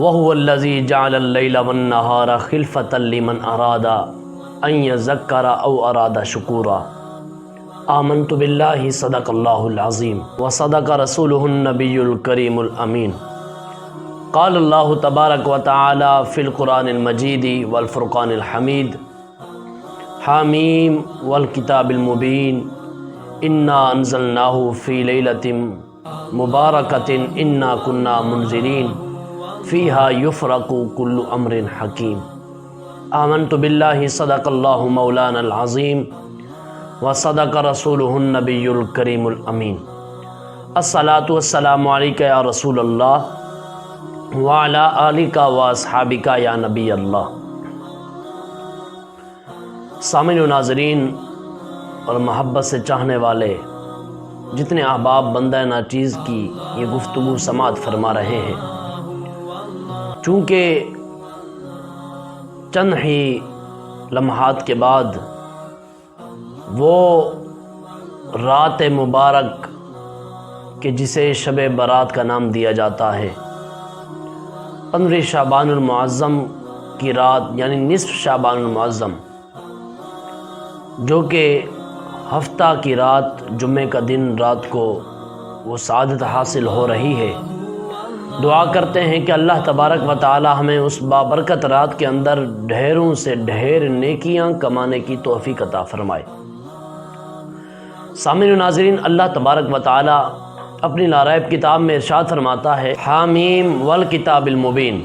وَهُوَ الَّذِي جَعَلَ اللَّيْلَ وَالنَّهَارَ خِلْفَةً لِمَنْ أَرَادَ أَنْ يَذَّكَّرَ أَوْ أَرَادَ شُكُورًا آمنت باللہ صدق اللہ العظیم وصدق رسولہ النبی الکریم الامین قال اللہ تبارک و تعالی فی القرآن المجید والفرقان الحمید حامیم والکتاب المبین انا انزلناہ فی لیلۃ مبارکۃ انا کنا منذرین فیہا یفرق کل امر حکیم آمنت باللہ صدق اللہ مولانا العظیم وصدق رسولہ النبی الکریم الامین الصلاۃ والسلام علیکہ یا رسول اللہ وعلی آلک واصحابک یا نبی اللہ۔ سامعین و ناظرین اور محبت سے چاہنے والے جتنے احباب بندہ ناچیز کی یہ گفتگو سماعت فرما رہے ہیں، چونکہ چند ہی لمحات کے بعد وہ رات مبارک کہ جسے شب برات کا نام دیا جاتا ہے، 15 شعبان المعظم کی رات یعنی نصف شعبان المعظم، جو کہ ہفتہ کی رات جمعہ کا دن رات کو وہ سعادت حاصل ہو رہی ہے۔ دعا کرتے ہیں کہ اللہ تبارک و تعالی ہمیں اس بابرکت رات کے اندر ڈھیروں سے ڈھیر نیکیاں کمانے کی توفیق عطا فرمائے۔ سامعین و ناظرین، اللہ تبارک و تعالی اپنی لاریب کتاب میں ارشاد فرماتا ہے حامیم والکتاب المبین،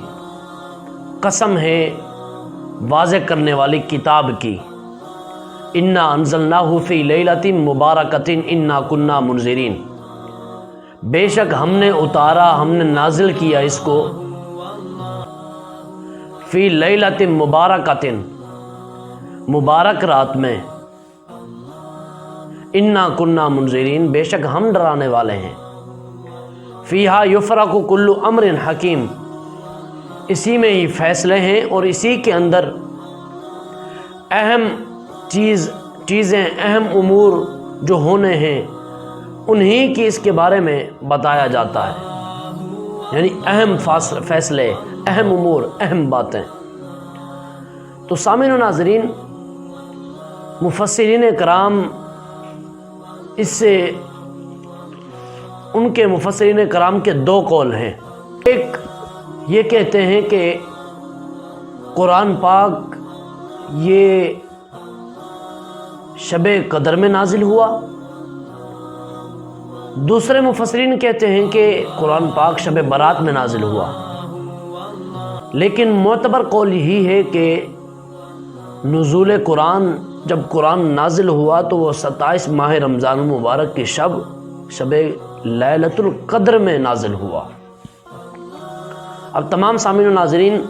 قسم ہے واضح کرنے والی کتاب کی، انا انزلناہ فی لیلۃ مبارکۃ انا کنا منذرین، بے شک ہم نے اتارا، ہم نے نازل کیا اس کو فی لیلۃ مبارکۃ، مبارک رات میں، انا کنا منذرین، بے شک ہم ڈرانے والے ہیں، فیہا یفرق کل امر حکیم، اسی میں ہی فیصلے ہیں اور اسی کے اندر اہم چیزیں اہم امور جو ہونے ہیں انہی کی اس کے بارے میں بتایا جاتا ہے، یعنی اہم فیصلے، اہم امور، اہم باتیں۔ تو سامعین و ناظرین، مفسرین کرام اس سے ان کے مفسرین کرام کے دو قول ہیں۔ ایک یہ کہتے ہیں کہ قرآن پاک یہ شب قدر میں نازل ہوا، دوسرے مفسرین کہتے ہیں کہ قرآن پاک شب برات میں نازل ہوا، لیکن معتبر قول یہی ہے کہ نزول قرآن، جب قرآن نازل ہوا تو وہ 27 ماہ رمضان المبارک کی شب لیلۃ القدر میں نازل ہوا۔ اب تمام سامعین و ناظرین،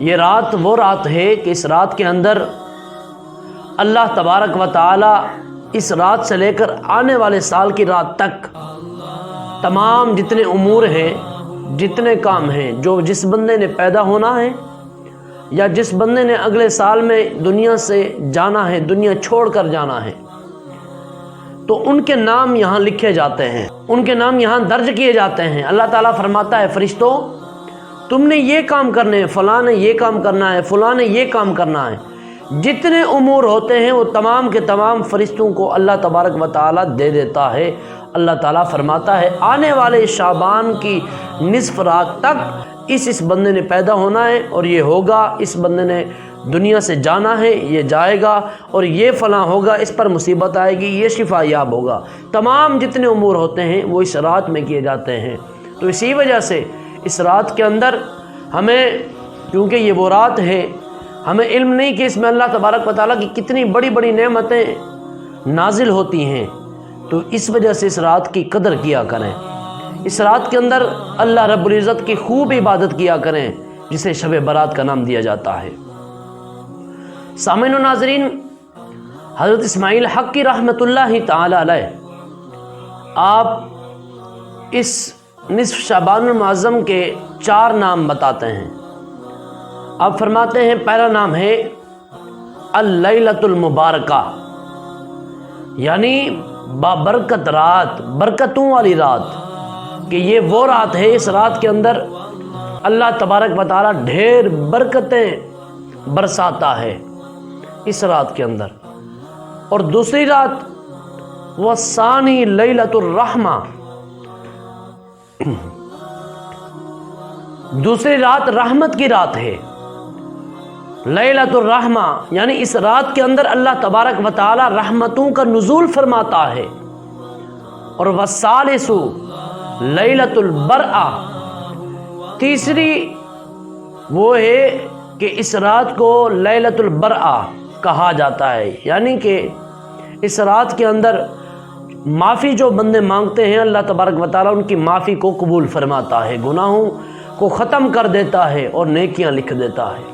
یہ رات وہ رات ہے کہ اس رات کے اندر اللہ تبارک و تعالی اس رات سے لے کر آنے والے سال کی رات تک تمام جتنے امور ہیں، جتنے کام ہیں، جو جس بندے نے پیدا ہونا ہے یا جس بندے نے اگلے سال میں دنیا سے جانا ہے، دنیا چھوڑ کر جانا ہے، تو ان کے نام یہاں لکھے جاتے ہیں، ان کے نام یہاں درج کیے جاتے ہیں۔ اللہ تعالیٰ فرماتا ہے فرشتوں تم نے یہ کام کرنے ہیں، فلاں نے یہ کام کرنا ہے، فلاں نے یہ کام کرنا ہے، جتنے امور ہوتے ہیں وہ تمام کے تمام فرشتوں کو اللہ تبارک و تعالیٰ دے دیتا ہے۔ اللہ تعالیٰ فرماتا ہے آنے والے شعبان کی نصف رات تک اس بندے نے پیدا ہونا ہے اور یہ ہوگا، اس بندے نے دنیا سے جانا ہے، یہ جائے گا، اور یہ فلاں ہوگا، اس پر مصیبت آئے گی، یہ شفا یاب ہوگا۔ تمام جتنے امور ہوتے ہیں وہ اس رات میں کیے جاتے ہیں۔ تو اسی وجہ سے اس رات کے اندر ہمیں، کیونکہ یہ وہ رات ہے، ہمیں علم نہیں کہ اس میں اللہ تبارک و تعالیٰ کی کتنی بڑی بڑی نعمتیں نازل ہوتی ہیں، تو اس وجہ سے اس رات کی قدر کیا کریں، اس رات کے اندر اللہ رب العزت کی خوب عبادت کیا کریں، جسے شب برات کا نام دیا جاتا ہے۔ سامعین و ناظرین، حضرت اسماعیل حق کی رحمت اللہ تعالی علیہ آپ اس نصف شعبان المعظم کے 4 نام بتاتے ہیں۔ آپ فرماتے ہیں پہلا نام ہے اللیلۃ المبارکہ، یعنی بابرکت رات، برکتوں والی رات، کہ یہ وہ رات ہے، اس رات کے اندر اللہ تبارک و تعالی ڈھیر برکتیں برساتا ہے اس رات کے اندر۔ اور دوسری رات وَالثَّانِي لیلۃ الرحمہ، دوسری رات رحمت کی رات ہے، لیلۃ الرحمہ، یعنی اس رات کے اندر اللہ تبارک و تعالی رحمتوں کا نزول فرماتا ہے۔ اور والثالث لیلۃ البرأہ، تیسری وہ ہے کہ اس رات کو لیلۃ البرأہ کہا جاتا ہے، یعنی کہ اس رات کے اندر معافی جو بندے مانگتے ہیں اللہ تبارک و تعالیٰ ان کی معافی کو قبول فرماتا ہے، گناہوں کو ختم کر دیتا ہے اور نیکیاں لکھ دیتا ہے۔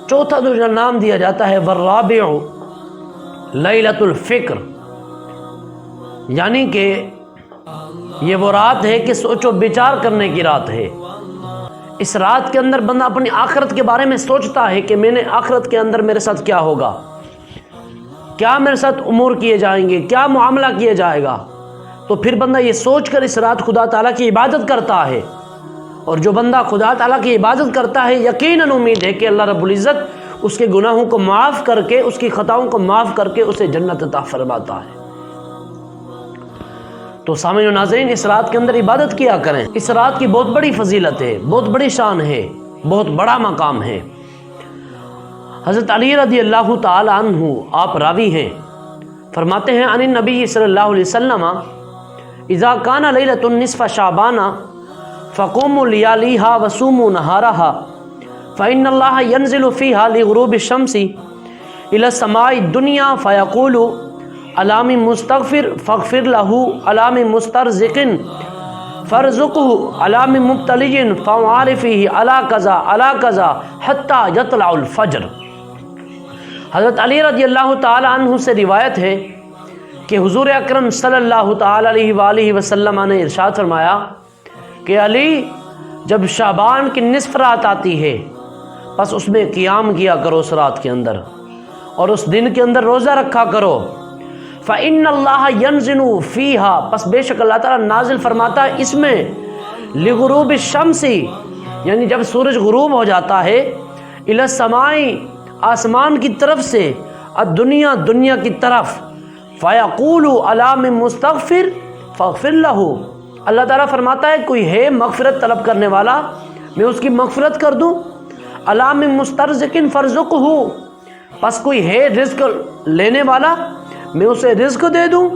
چوتھا جو نام دیا جاتا ہے والرابع لیلۃ الفکر، یعنی کہ یہ وہ رات ہے کہ سوچ و بچار کرنے کی رات ہے۔ اس رات کے اندر بندہ اپنی آخرت کے بارے میں سوچتا ہے کہ میں نے آخرت کے اندر میرے ساتھ کیا ہوگا، کیا میرے ساتھ امور کیے جائیں گے، کیا معاملہ کیا جائے گا۔ تو پھر بندہ یہ سوچ کر اس رات خدا تعالیٰ کی عبادت کرتا ہے، اور جو بندہ خدا تعالیٰ کی عبادت کرتا ہے یقیناً امید ہے کہ اللہ رب العزت اس کے گناہوں کو معاف کر کے، اس کی خطاؤں کو معاف کر کے اسے جنت عطا فرماتا ہے۔ تو سامعین و ناظرین، اس رات کے اندر عبادت کیا کریں۔ اس رات کی بہت بڑی فضیلت ہے، بہت بڑی شان ہے، بہت بڑا مقام ہے۔ حضرت علی رضی اللہ تعالی عنہ آپ راوی ہیں، فرماتے ہیں عن النبی صلی اللہ علیہ وسلم اذا کان لیلۃ النصف شعبان فقوموا لیالیھا وصوموا نہارھا فإن اللہ ینزل فیھا لغروب الشمس الی السماء الدنیا فیقول علام مستغفر فاغفر لہ، علام مسترزق فارزقہ، علام مبتلی فعارفہ، علی کذا علی کذا حتی یطلع الفجر۔ حضرت علی رضی اللہ تعالی عنہ سے روایت ہے کہ حضور اکرم صلی اللہ تعالی علیہ وآلہ وسلم نے ارشاد فرمایا کہ علی، جب شعبان کی نصف رات آتی ہے بس اس میں قیام کیا کرو اس رات کے اندر، اور اس دن کے اندر روزہ رکھا کرو۔ فَإِنَّ اللَّهَ يَنزِلُ فِيهَا، پس بے شک اللہ تعالیٰ نازل فرماتا ہے اس میں، لغروب الشمس، یعنی جب سورج غروب ہو جاتا ہے، الی السماء، آسمان کی طرف سے، الدنیا، دنیا کی طرف، فَيَقُولُ علام مستغفر فاغفر لہ، اللہ تعالیٰ فرماتا ہے کوئی ہے مغفرت طلب کرنے والا میں اس کی مغفرت کر دوں، علام مسترزق فارزقہ، پس کوئی ہے رزق لینے والا میں اسے رزق دے دوں،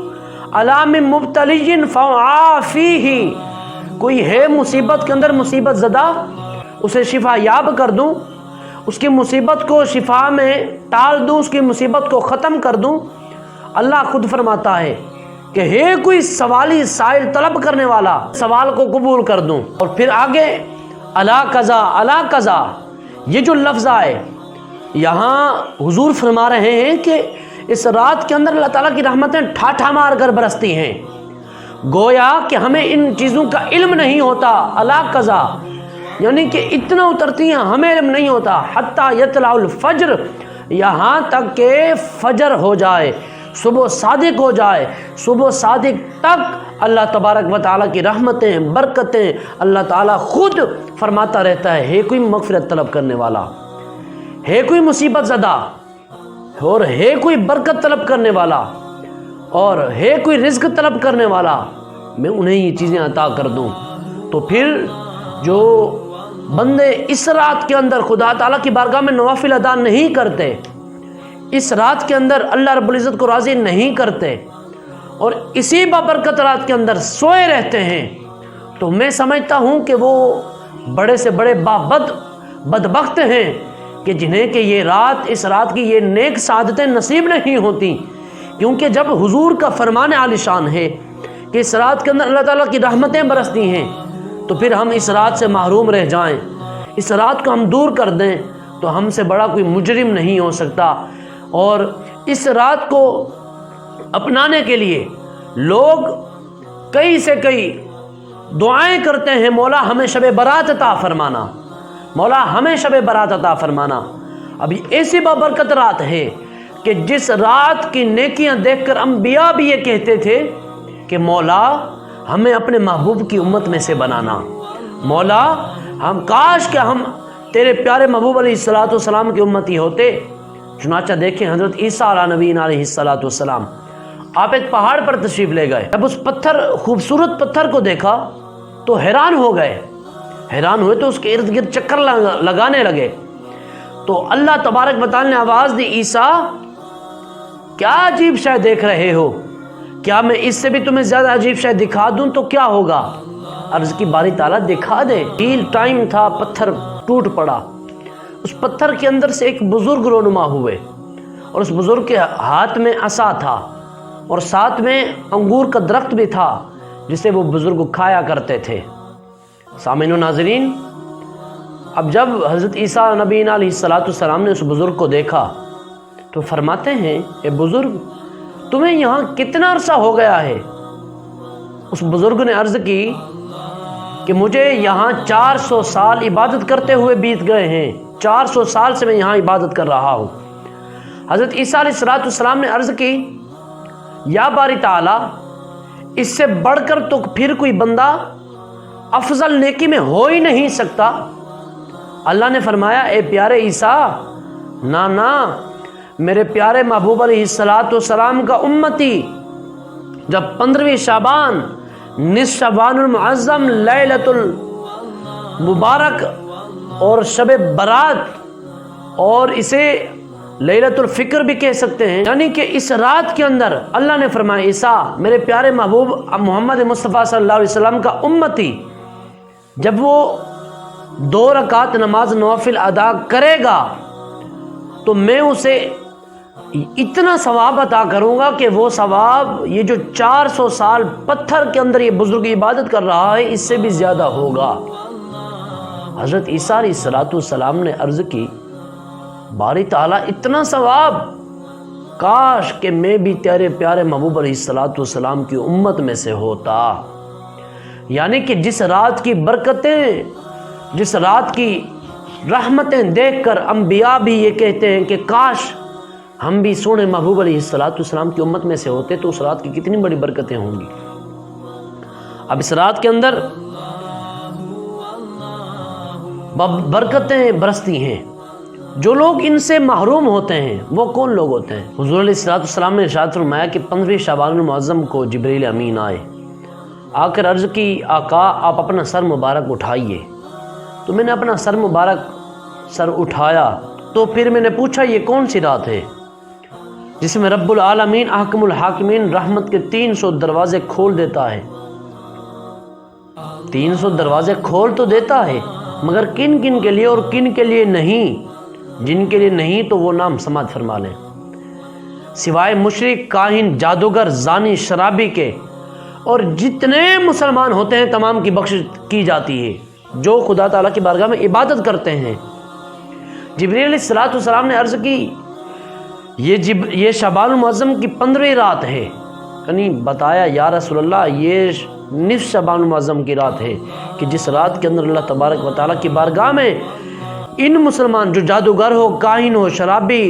علام مبتلی فعافیہ، کوئی ہے مصیبت کے اندر مصیبت زدہ اسے شفا یاب کر دوں، اس کی مصیبت کو شفا میں ٹال دوں، اس کی مصیبت کو ختم کر دوں۔ اللہ خود فرماتا ہے کہ ہے کوئی سوالی سائل طلب کرنے والا، سوال کو قبول کر دوں۔ اور پھر آگے علی کذا علی کذا، یہ جو لفظ آئے یہاں حضور فرما رہے ہیں کہ اس رات کے اندر اللہ تعالیٰ کی رحمتیں ٹھاٹھا مار کر برستی ہیں، گویا کہ ہمیں ان چیزوں کا علم نہیں ہوتا۔ علی کذا یعنی کہ اتنا اترتی ہیں ہمیں علم نہیں ہوتا، حتی یطلع الفجر، یہاں تک کہ فجر ہو جائے، صبح صادق ہو جائے، صبح صادق تک اللہ تبارک و تعالیٰ کی رحمتیں، برکتیں اللہ تعالیٰ خود فرماتا رہتا ہے کوئی مغفرت طلب کرنے والا، ہے کوئی مصیبت زدہ، اور ہے کوئی برکت طلب کرنے والا، اور ہے کوئی رزق طلب کرنے والا، میں انہیں یہ چیزیں عطا کر دوں۔ تو پھر جو بندے اس رات کے اندر خدا تعالیٰ کی بارگاہ میں نوافل ادا نہیں کرتے، اس رات کے اندر اللہ رب العزت کو راضی نہیں کرتے، اور اسی بابرکت رات کے اندر سوئے رہتے ہیں، تو میں سمجھتا ہوں کہ وہ بڑے سے بڑے بدبخت ہیں کہ جنہیں کہ یہ رات، اس رات کی یہ نیک سعادتیں نصیب نہیں ہوتی، کیونکہ جب حضور کا فرمان عالی شان ہے کہ اس رات کے اندر اللہ تعالیٰ کی رحمتیں برستی ہیں، تو پھر ہم اس رات سے محروم رہ جائیں، اس رات کو ہم دور کر دیں، تو ہم سے بڑا کوئی مجرم نہیں ہو سکتا۔ اور اس رات کو اپنانے کے لیے لوگ کئی سے کئی دعائیں کرتے ہیں، مولا ہمیں شب برات عطا فرمانا، مولا ہمیں شب برات عطا فرمانا۔ اب یہ ایسی بابرکت رات ہے کہ جس رات کی نیکیاں دیکھ کر انبیاء بھی یہ کہتے تھے کہ مولا ہمیں اپنے محبوب کی امت میں سے بنانا۔ مولا ہم کاش کہ ہم تیرے پیارے محبوب علیہ الصلوۃ والسلام کی امتی ہوتے۔ چنانچہ دیکھیں حضرت عیسیٰ علیہ نبینا علیہ الصلوۃ والسلام آپ ایک پہاڑ پر تشریف لے گئے۔ جب اس خوبصورت پتھر کو دیکھا تو حیران ہو گئے، حیران ہوئے تو اس کے ارد گرد چکر لگانے لگے۔ تو اللہ تبارک و تعالی نے آواز دی، عیسیٰ کیا عجیب شے دیکھ رہے ہو؟ کیا میں اس سے بھی تمہیں زیادہ عجیب شے دکھا دوں تو کیا ہوگا؟ عرض کی باری تعالیٰ دکھا دے۔ ڈیل ٹائم تھا، پتھر ٹوٹ پڑا، اس پتھر کے اندر سے ایک بزرگ رونما ہوئے، اور اس بزرگ کے ہاتھ میں عصا تھا، اور ساتھ میں انگور کا درخت بھی تھا جسے وہ بزرگ کھایا کرتے تھے۔ سامعین و ناظرین، اب جب حضرت عیسیٰ نبی علیہ الصلوۃ والسلام نے اس بزرگ کو دیکھا تو فرماتے ہیں، اے بزرگ تمہیں یہاں کتنا عرصہ ہو گیا ہے؟ اس بزرگ نے عرض کی کہ مجھے یہاں 400 سال عبادت کرتے ہوئے بیت گئے ہیں، 400 سال سے میں یہاں عبادت کر رہا ہوں۔ حضرت عیسیٰ علیہ الصلوۃ والسلام نے عرض کی، یا باری تعالیٰ اس سے بڑھ کر تو پھر کوئی بندہ افضل نیکی میں ہو ہی نہیں سکتا۔ اللہ نے فرمایا، اے پیارے عیسیٰ نہ میرے پیارے محبوب علیہ الصلوۃ والسلام کا امتی جب 15ویں شعبان، نصف شعبان المعظم، لیلۃ المبارک اور شب برات، اور اسے لیلۃ الفکر بھی کہہ سکتے ہیں، یعنی کہ اس رات کے اندر اللہ نے فرمایا، عیسیٰ میرے پیارے محبوب محمد مصطفیٰ صلی اللہ علیہ وسلم کا امتی جب وہ 2 رکعت نماز نوافل ادا کرے گا تو میں اسے اتنا ثواب عطا کروں گا کہ وہ ثواب یہ جو 400 سال پتھر کے اندر یہ بزرگ عبادت کر رہا ہے اس سے بھی زیادہ ہوگا۔ حضرت عیسیٰ علیہ الصلوۃ والسلام نے عرض کی، باری تعالیٰ اتنا ثواب، کاش کہ میں بھی تیرے پیارے محبوب علیہ الصلوۃ والسلام کی امت میں سے ہوتا۔ یعنی کہ جس رات کی برکتیں، جس رات کی رحمتیں دیکھ کر انبیاء بھی یہ کہتے ہیں کہ کاش ہم بھی سونے محبوب علیہ الصلوۃ والسلام کی امت میں سے ہوتے تو اس رات کی کتنی بڑی برکتیں ہوں گی۔ اب اس رات کے اندر برکتیں برستی ہیں، جو لوگ ان سے محروم ہوتے ہیں وہ کون لوگ ہوتے ہیں؟ حضور علیہ الصلوۃ والسلام نے ارشاد فرمایا کہ 15ویں شعبان المعظم کو جبریل امین آئے، آ کر عرض کی، آقا آپ اپنا سر مبارک اٹھائیے۔ تو میں نے اپنا سر اٹھایا تو پھر میں نے پوچھا، یہ کون سی رات ہے جس میں رب العالمین احکم الحاکمین رحمت کے 300 دروازے کھول دیتا ہے؟ 300 دروازے کھول تو دیتا ہے، مگر کن کن کے لیے اور کن کے لیے نہیں؟ جن کے لیے نہیں تو وہ نام سماعت فرما لیں، سوائے مشرک، کاہن، جادوگر، زانی، شرابی کے، اور جتنے مسلمان ہوتے ہیں تمام کی بخشش کی جاتی ہے جو خدا تعالیٰ کی بارگاہ میں عبادت کرتے ہیں۔ جبریل علیہ الصلوۃ والسلام نے عرض کی، یہ شعبان المعظم کی 15ویں رات ہے، یعنی بتایا یا رسول اللہ یہ نصف شعبان المعظم کی رات ہے کہ جس رات کے اندر اللہ تبارک و تعالیٰ کی بارگاہ میں ان مسلمان جو جادوگر ہو، کاہن ہو، شرابی،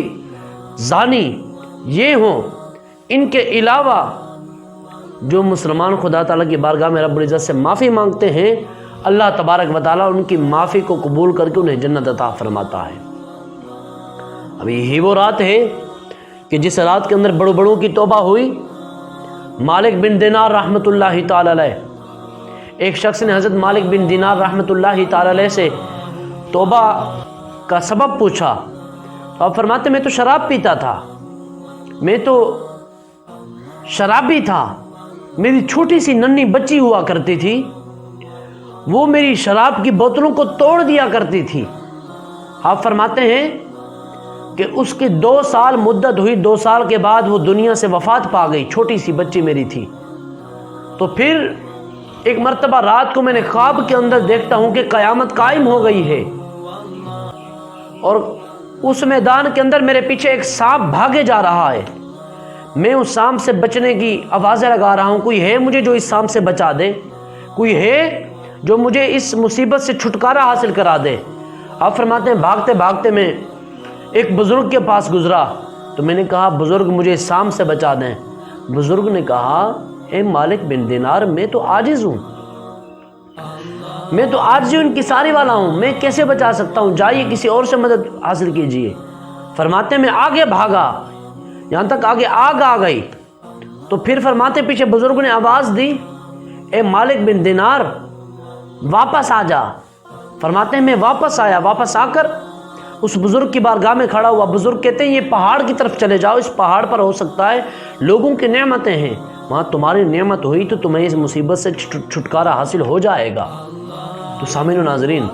زانی یہ ہوں، ان کے علاوہ جو مسلمان خدا تعالیٰ کی بارگاہ میں رب العزت سے معافی مانگتے ہیں، اللہ تبارک و تعالیٰ ان کی معافی کو قبول کر کے انہیں جنت عطا فرماتا ہے۔ اب یہی وہ رات ہے کہ جس رات کے اندر بڑوں بڑوں کی توبہ ہوئی۔ مالک بن دینار رحمۃ اللہ تعالی علیہ، ایک شخص نے حضرت مالک بن دینار رحمۃ اللہ تعالی علیہ سے توبہ کا سبب پوچھا، اور فرماتے میں تو شراب پیتا تھا، میں تو شرابی تھا، میری چھوٹی سی ننھی بچی ہوا کرتی تھی، وہ میری شراب کی بوتلوں کو توڑ دیا کرتی تھی۔ آپ فرماتے ہیں کہ اس کی 2 سال مدت ہوئی، 2 سال کے بعد وہ دنیا سے وفات پا گئی، چھوٹی سی بچی میری تھی۔ تو پھر ایک مرتبہ رات کو میں نے خواب کے اندر دیکھتا ہوں کہ قیامت قائم ہو گئی ہے، اور اس میدان کے اندر میرے پیچھے ایک سانپ بھاگے جا رہا ہے، میں اس سانپ سے بچنے کی آوازیں لگا رہا ہوں، کوئی ہے مجھے جو اس سانپ سے بچا دے، کوئی ہے جو مجھے اس مصیبت سے چھٹکارا حاصل کرا دے۔ آپ فرماتے ہیں بھاگتے بھاگتے میں ایک بزرگ کے پاس گزرا، تو میں نے کہا بزرگ مجھے اس سانپ سے بچا دیں۔ بزرگ نے کہا اے مالک بن دینار میں تو عاجز ہوں، میں تو عاجز ہوں، انکساری والا ہوں، میں کیسے بچا سکتا ہوں، جائیے کسی اور سے مدد حاصل کیجیے۔ فرماتے میں آگے بھاگا، یہاں تک آگے آگ آ گئی، تو پھر فرماتے پیچھے بزرگ نے آواز دی، اے مالک بن دینار واپس آ جا۔ فرماتے ہیں میں واپس آیا، واپس آ کر اس بزرگ کی بارگاہ میں کھڑا ہوا۔ بزرگ کہتے ہیں یہ پہاڑ کی طرف چلے جاؤ، اس پہاڑ پر ہو سکتا ہے لوگوں کی نعمتیں ہیں، وہاں تمہاری نعمت ہوئی تو تمہیں اس مصیبت سے چھٹکارا حاصل ہو جائے گا۔ تو سامعین و ناظرین،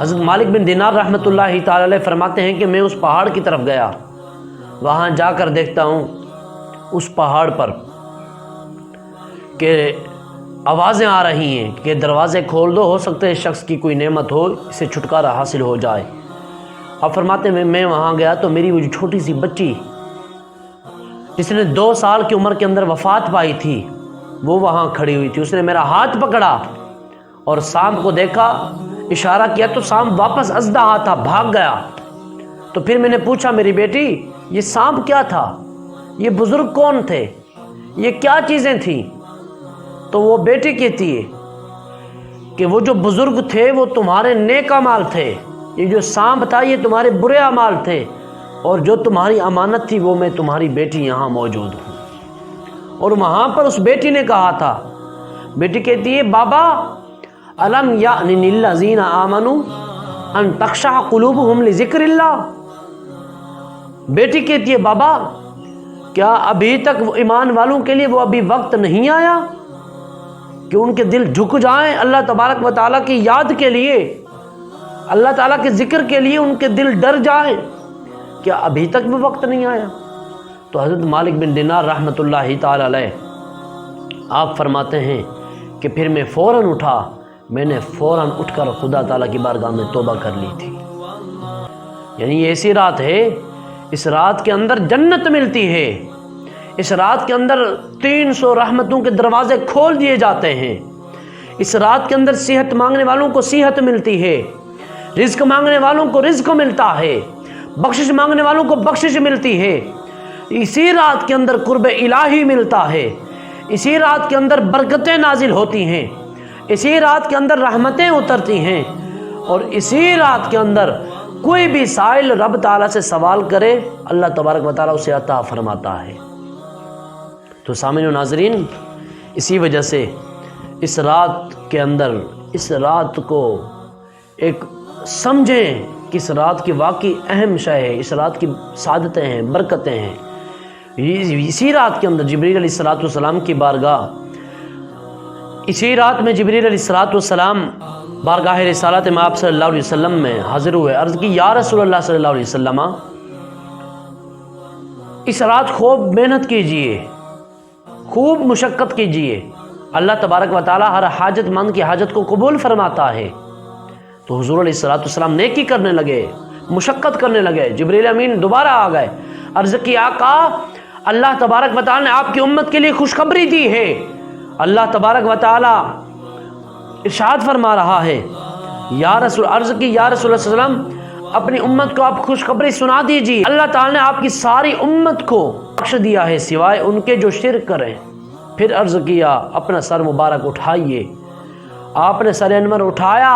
حضرت مالک بن دینار رحمۃ اللہ تعالی علیہ فرماتے ہیں کہ میں اس پہاڑ کی طرف گیا، وہاں جا کر دیکھتا ہوں اس پہاڑ پر کہ آوازیں آ رہی ہیں کہ دروازے کھول دو، ہو سکتا ہے اس شخص کی کوئی نعمت ہو، اسے چھٹکارا حاصل ہو جائے۔ اب فرماتے ہیں میں وہاں گیا تو میری وہ جو چھوٹی سی بچی جس نے 2 سال کی عمر کے اندر وفات پائی تھی وہ وہاں کھڑی ہوئی تھی۔ اس نے میرا ہاتھ پکڑا اور سانپ کو دیکھا، اشارہ کیا تو سانپ واپس ازدہا تھا، بھاگ گیا۔ تو پھر میں نے پوچھا میری بیٹی یہ سانپ کیا تھا، یہ بزرگ کون تھے، یہ کیا چیزیں تھیں؟ تو وہ بیٹی کہتی ہے کہ وہ جو بزرگ تھے وہ تمہارے نیک اعمال تھے، یہ جو سانپ تھا یہ تمہارے برے اعمال تھے، اور جو تمہاری امانت تھی وہ میں تمہاری بیٹی یہاں موجود ہوں۔ اور وہاں پر اس بیٹی نے کہا تھا، بیٹی کہتی ہے بابا الم یأن للذین آمنوا ان تخشع قلوبہم لذکر اللہ، بیٹی کہتی ہے بابا کیا ابھی تک ایمان والوں کے لیے وہ ابھی وقت نہیں آیا کہ ان کے دل جھک جائیں اللہ تبارک و تعالیٰ کی یاد کے لیے، اللہ تعالیٰ کے ذکر کے لیے ان کے دل ڈر جائیں، کیا ابھی تک بھی وقت نہیں آیا؟ تو حضرت مالک بن دینار رحمۃ اللہ تعالی علیہ آپ فرماتے ہیں کہ پھر میں فوراً اٹھا، میں نے فوراً اٹھ کر خدا تعالیٰ کی بارگاہ میں توبہ کر لی تھی۔ یعنی یہ ایسی رات ہے، اس رات کے اندر جنت ملتی ہے، اس رات کے اندر 300 رحمتوں کے دروازے کھول دیے جاتے ہیں، اس رات کے اندر صحت مانگنے والوں کو صحت ملتی ہے، رزق مانگنے والوں کو رزق ملتا ہے، بخشش مانگنے والوں کو بخشش ملتی ہے، اسی رات کے اندر قرب الہی ملتا ہے، اسی رات کے اندر برکتیں نازل ہوتی ہیں، اسی رات کے اندر رحمتیں اترتی ہیں، اور اسی رات کے اندر کوئی بھی سائل رب تعالیٰ سے سوال کرے اللہ تبارک و تعالیٰ اسے عطا فرماتا ہے۔ تو سامعین و ناظرین، اسی وجہ سے اس رات کے اندر اس رات کو ایک سمجھیں کہ اس رات کی واقعی اہم شے ہے، اس رات کی سعادتیں ہیں، برکتیں ہیں۔ اسی رات کے اندر جبریل علیہ السلام کی بارگاہ، اسی رات میں جبریل علیہ السلام بارگاہ رسالت میں آپ صلی اللہ علیہ وسلم میں حاضر ہوئے، عرض کی یا رسول اللہ صلی اللہ علیہ وسلم اس رات خوب محنت کیجئے، خوب مشقت کیجئے، اللہ تبارک و تعالی ہر حاجت مند کی حاجت کو قبول فرماتا ہے۔ تو حضور علیہ السلام نیکی کرنے لگے، مشقت کرنے لگے، جبریل امین دوبارہ آ گئے، عرض کی آقا اللہ تبارک و تعالی نے آپ کی امت کے لیے خوشخبری دی ہے، اللہ تبارک و تعالی ارشاد فرما رہا ہے، یا رسول، عرض کی یا رسول اللہ صلی اللہ علیہ وسلم اپنی امت کو آپ خوشخبری سنا دیجیے، اللہ تعالی نے آپ کی ساری امت کو بخش دیا ہے سوائے ان کے جو شرک کریں۔ پھر عرض کیا اپنا سر مبارک اٹھائیے، آپ نے سر انور اٹھایا،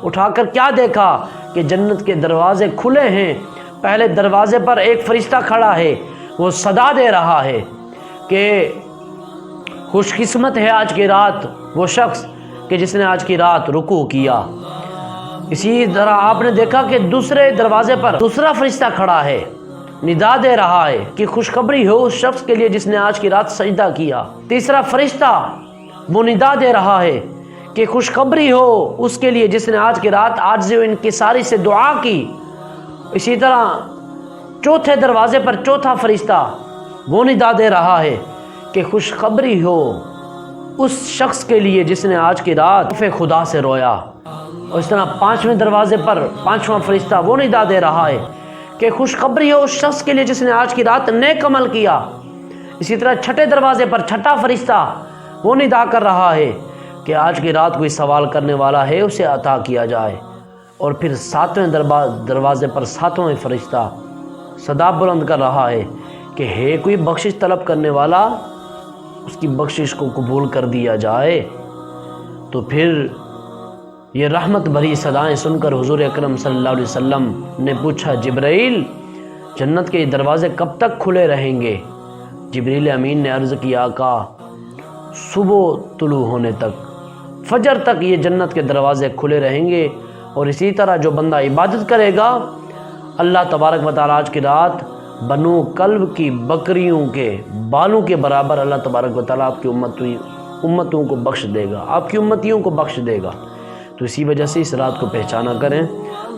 اٹھا کر کیا دیکھا کہ جنت کے دروازے کھلے ہیں، پہلے دروازے پر ایک فرشتہ کھڑا ہے، وہ صدا دے رہا ہے کہ خوش قسمت ہے آج کی رات وہ شخص کہ جس نے آج کی رات رکوع کیا۔ اسی طرح آپ نے دیکھا کہ دوسرے دروازے پر دوسرا فرشتہ کھڑا ہے، ندا دے رہا ہے کہ خوشخبری ہو اس شخص کے لیے جس نے آج کی رات سجدہ کیا۔ تیسرا فرشتہ وہ ندا دے رہا ہے کہ خوشخبری ہو اس کے لیے جس نے آج کی رات عاجزی و انکساری سے دعا کی۔ اسی طرح چوتھے دروازے پر چوتھا فرشتہ وہ ندا دے رہا ہے کہ خوشخبری ہو اس شخص کے لیے جس نے آج کی رات خدا سے رویا۔ اور اس طرح پانچویں دروازے پر پانچواں فرشتہ وہ ندا دے رہا ہے کہ خوشخبری ہو اس شخص کے لیے جس نے آج کی رات نیک عمل کیا۔ اسی طرح چھٹے دروازے پر چھٹا فرشتہ وہ ندا کر رہا ہے کہ آج کی رات کوئی سوال کرنے والا ہے اسے عطا کیا جائے۔ اور پھر ساتویں دروازے پر ساتواں فرشتہ صدا بلند کر رہا ہے کہ ہے کوئی بخشش طلب کرنے والا اس کی بخشش کو قبول کر دیا جائے تو پھر یہ رحمت بھری صدائیں سن کر حضور اکرم صلی اللہ علیہ وسلم نے پوچھا جبرائیل جنت کے دروازے کب تک کھلے رہیں گے؟ جبریل امین نے عرض کیا آقا صبح طلوع ہونے تک، فجر تک یہ جنت کے دروازے کھلے رہیں گے، اور اسی طرح جو بندہ عبادت کرے گا اللہ تبارک و تعالیٰ آج کی رات بنو کلب کی بکریوں کے بالوں کے برابر اللہ تبارک و تعالیٰ آپ کی امتوں کو بخش دے گا، آپ کی امتیوں کو بخش دے گا۔ تو اسی وجہ سے اس رات کو پہچانا کریں۔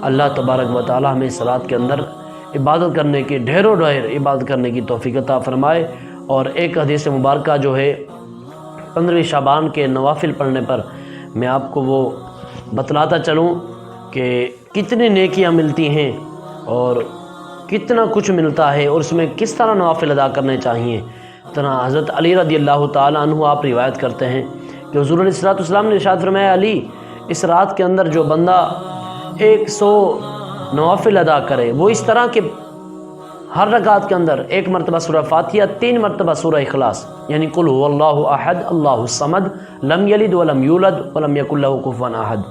اللہ تبارک و تعالیٰ ہمیں اس رات کے اندر عبادت کرنے کی ڈھیر عبادت کرنے کی توفیق عطا فرمائے۔ اور ایک حدیث مبارکہ جو ہے 15 شعبان کے نوافل پڑھنے پر میں آپ کو وہ بتلاتا چلوں کہ کتنی نیکیاں ملتی ہیں اور کتنا کچھ ملتا ہے، اور اس میں کس طرح نوافل ادا کرنے چاہیے۔ طرح حضرت علی رضی اللہ تعالیٰ عنہ آپ روایت کرتے ہیں کہ حضور علیہ الصلوۃ والسلام نے ارشاد فرمایا علی اس رات کے اندر جو بندہ 100 نوافل ادا کرے وہ اس طرح کہ ہر رکعت کے اندر 1 مرتبہ سورہ فاتحہ، 3 مرتبہ سورہ اخلاص، یعنی قل هو اللہ احد اللہ الصمد لم یلد ولم یولد ولم یکن لہ کفوا احد،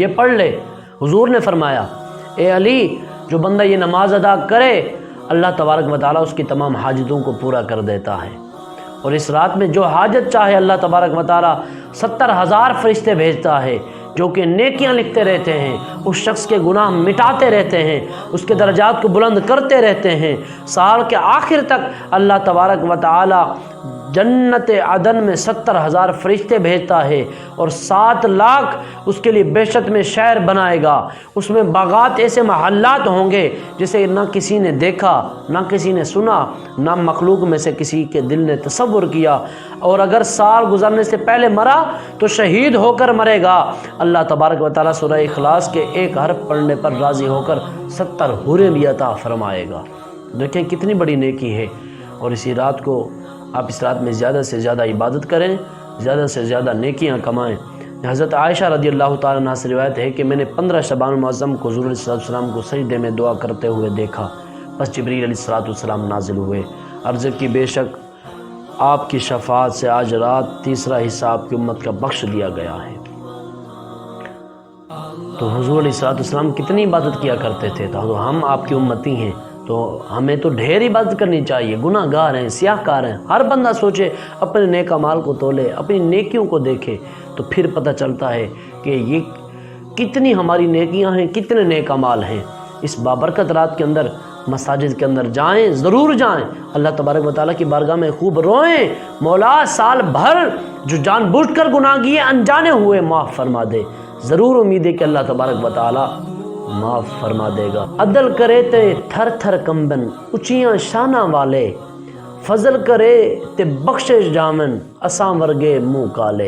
یہ پڑھ لے۔ حضور نے فرمایا اے علی جو بندہ یہ نماز ادا کرے اللہ تبارک و تعالیٰ اس کی تمام حاجتوں کو پورا کر دیتا ہے، اور اس رات میں جو حاجت چاہے اللہ تبارک و تعالیٰ 70,000 فرشتے بھیجتا ہے جو کہ نیکیاں لکھتے رہتے ہیں، اس شخص کے گناہ مٹاتے رہتے ہیں، اس کے درجات کو بلند کرتے رہتے ہیں۔ سال کے آخر تک اللہ تبارک و تعالی جنت عدن میں 70,000 فرشتے بھیجتا ہے، اور 7 لاکھ اس کے لیے بہشت میں شہر بنائے گا۔ اس میں باغات ایسے محلات ہوں گے جسے نہ کسی نے دیکھا، نہ کسی نے سنا، نہ مخلوق میں سے کسی کے دل نے تصور کیا، اور اگر سال گزرنے سے پہلے مرا تو شہید ہو کر مرے گا۔ اللہ تبارک و تعالیٰ سورہ اخلاص کے ایک حرف پڑھنے پر راضی ہو کر 70 حوریں بھی عطا فرمائے گا۔ دیکھیں کتنی بڑی نیکی ہے، اور اسی رات کو آپ اس رات میں زیادہ سے زیادہ عبادت کریں، زیادہ سے زیادہ نیکیاں کمائیں۔ حضرت عائشہ رضی اللہ تعالیٰ عنہ سے روایت ہے کہ میں نے 15 شعبان المعظم کو حضور علیہ السلام کو سجدے میں دعا کرتے ہوئے دیکھا، بس جبریل علیہ السلام نازل ہوئے، عرض کی بے شک آپ کی شفاعت سے آج رات تیسرا حصہ آپ کی امت کا بخش دیا گیا ہے۔ تو حضور علیہ السلام کتنی عبادت کیا کرتے تھے، تو ہم آپ کی امتی ہیں تو ہمیں تو ڈھیر عبادت کرنی چاہیے۔ گناہ گار ہیں، سیاہ کار ہیں، ہر بندہ سوچے اپنے نیک اعمال کو تولے، اپنی نیکیوں کو دیکھے، تو پھر پتہ چلتا ہے کہ یہ کتنی ہماری نیکیاں ہیں، کتنے نیک اعمال ہیں۔ اس بابرکت رات کے اندر مساجد کے اندر جائیں، ضرور جائیں، اللہ تبارک و تعالیٰ کی بارگاہ میں خوب روئیں، مولا سال بھر جو جان بوجھ کر گناہ کیے انجانے ہوئے معاف فرما دے۔ ضرور امید ہے کہ اللہ تبارک و تعالیٰ معاف فرما دے گا۔ عدل کرے تے تھر تھر کمبن اچیاں شاناں والے، فضل کرے تے بخشش جامن اساں ورگے منہ کالے۔